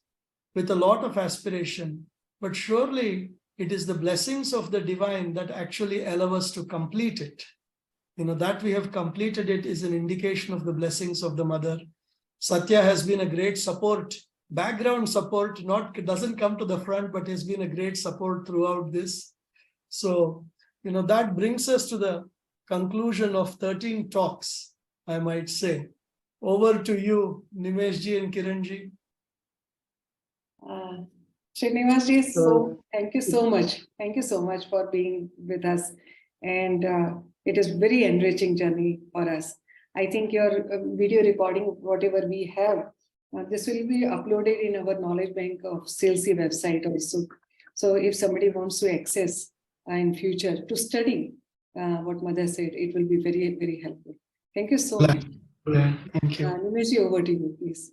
with a lot of aspiration, but surely it is the blessings of the divine that actually allow us to complete it. You know, that we have completed it is an indication of the blessings of the mother. Satya has been a great support, background support, doesn't come to the front, but has been a great support throughout this. So, you know, that brings us to the conclusion of 13 talks, I might say. Over to you, Nimeshji and Kiranji. Srinivas, so thank you so much. Thank you so much for being with us. And it is very enriching journey for us. I think your video recording, whatever we have, this will be uploaded in our knowledge bank of CLC website also. So if somebody wants to access in future to study what Mother said, it will be very, very helpful. Thank you so much. Thank you. Nimeshji, over to you, please.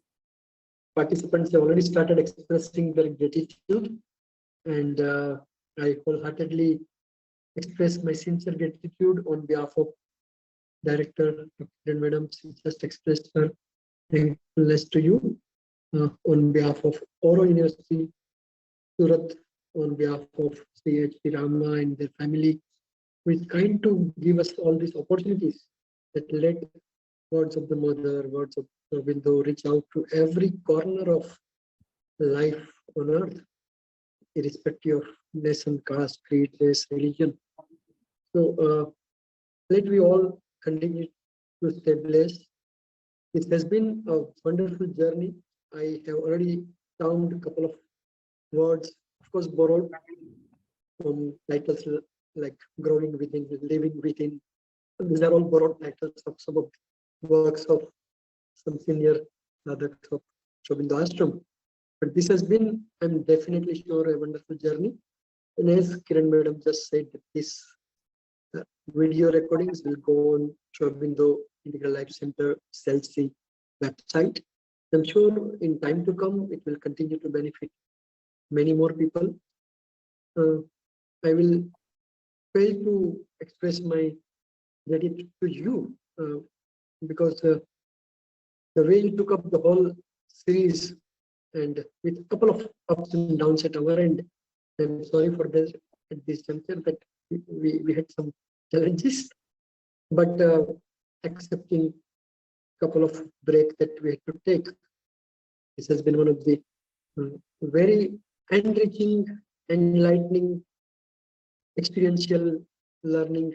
Participants have already started expressing their gratitude, and I wholeheartedly express my sincere gratitude on behalf of Director Dr. Madam. She just expressed her thankfulness to you on behalf of Auro University, Surat, on behalf of C.H.P. Rama and their family, who is kind to give us all these opportunities that let words of the mother, words of Aurobindo reach out to every corner of life on earth, irrespective of nation, caste, creed, race, religion. So let we all continue to stay blessed. It has been a wonderful journey. I have already found a couple of words, of course, borrowed from titles like growing within, living within. These are all borrowed titles of some of the works of some senior adepts of Aurobindo Ashram. But this has been, I'm definitely sure, a wonderful journey. And as Kiran Madam just said, this video recordings will go on Aurobindo Integral Life Center CLC website. I'm sure in time to come, it will continue to benefit many more people. I will fail to express my gratitude to you because the way you took up the whole series and with a couple of ups and downs at our end. I'm sorry for this at this juncture that we had some challenges, but accepting a couple of breaks that we had to take. This has been one of the very enriching, enlightening, experiential learning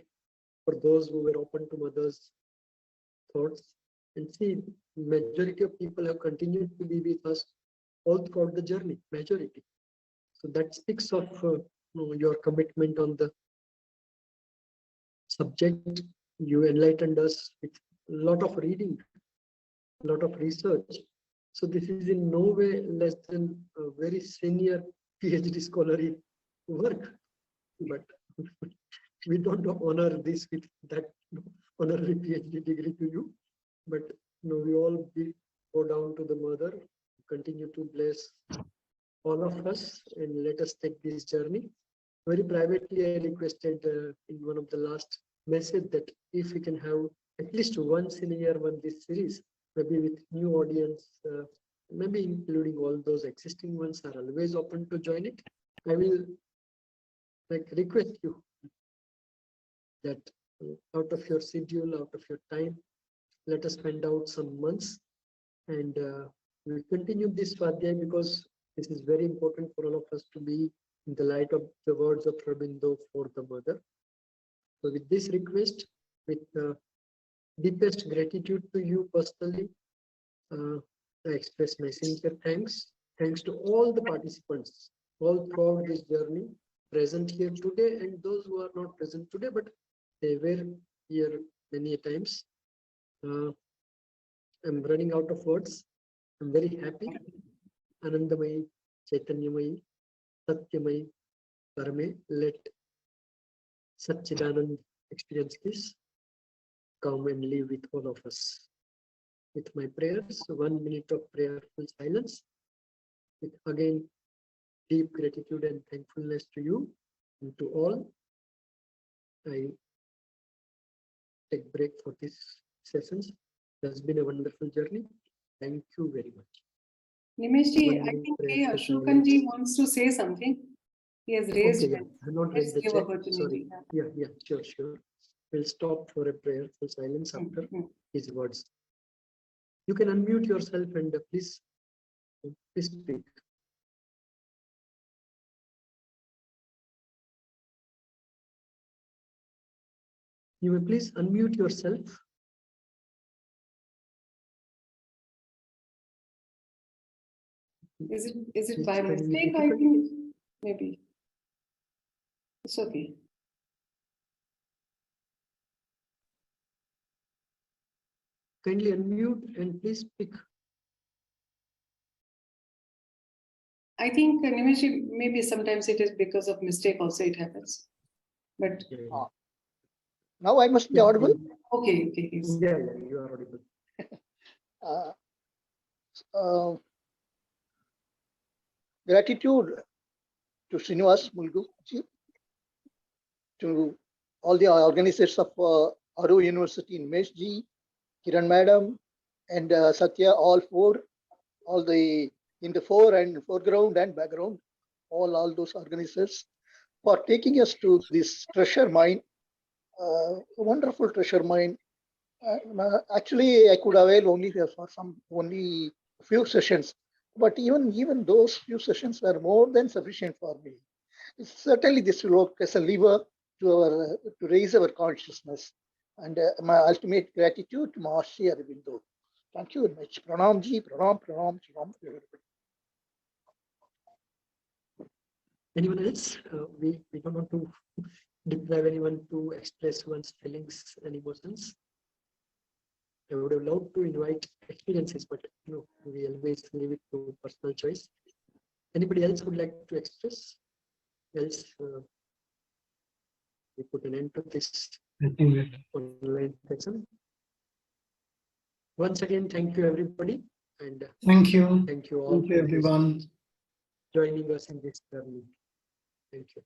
for those who were open to Mother's thoughts. And see, majority of people have continued to be with us all throughout the journey, majority. So that speaks of your commitment on the subject. You enlightened us with a lot of reading, a lot of research. So this is in no way less than a very senior PhD scholarly work, but we don't honor this with that honorary PhD degree to you. But we all go down to the mother, continue to bless all of us, and let us take this journey. Very privately, I requested in one of the last message that if we can have at least once in a year one this series, maybe with new audience, maybe including all those existing ones are always open to join it. I will request you that out of your schedule, out of your time, let us spend out some months and we'll continue this Swadhyay because this is very important for all of us to be in the light of the words of Aurobindo for the mother. So with this request, with deepest gratitude to you personally, I express my sincere thanks. Thanks to all the participants all throughout this journey present here today and those who are not present today, but they were here many times. I'm running out of words. I'm very happy. Anandamayi, Chaitanyamayi, Satyamayi, Parame, let Satchidanand experience this. Come and live with all of us. With my prayers, 1 minute of prayerful silence. With again deep gratitude and thankfulness to you and to all. I take break for these sessions. It has been a wonderful journey. Thank you very much. Nimeshji, One I minute think prayer for Ashokanji silence. wants to say something. He has raised Okay, yeah. hand. I have not Let's read the give chat. opportunity. Sorry. Yeah, sure. We'll stop for a prayer for silence after his words. You can unmute yourself and please speak. You may please unmute yourself. Is it Please by kindly mistake? repeat I it. think maybe. It's okay. Kindly unmute and please speak. I think Nimeshji, maybe sometimes it is because of mistake also it happens. But Now I must be audible. okay. Yes. Yeah, you are audible. Gratitude to Srinivas, Mulugu, to all the organizers of Aurobindo University in Nimeshji, Kiran Madam, and Satya, all the in the foreground and background, all those organizers for taking us to this treasure mine, wonderful treasure mine. Actually, I could avail only for only few sessions, but even those few sessions were more than sufficient for me. Certainly, this will work as a lever to raise our consciousness, and my ultimate gratitude to Mahasi Aurobindo. Thank you very much. Pranam ji, pranam to everybody. Anyone else? We don't want to deprive anyone to express one's feelings and emotions. I would have loved to invite experiences, but we always leave it to personal choice. Anybody else would like to express? Else, we put an end to this online session. Once again, thank you everybody, and Thank you. Thank you all Thank you, everyone. joining us in this journey. Thank you.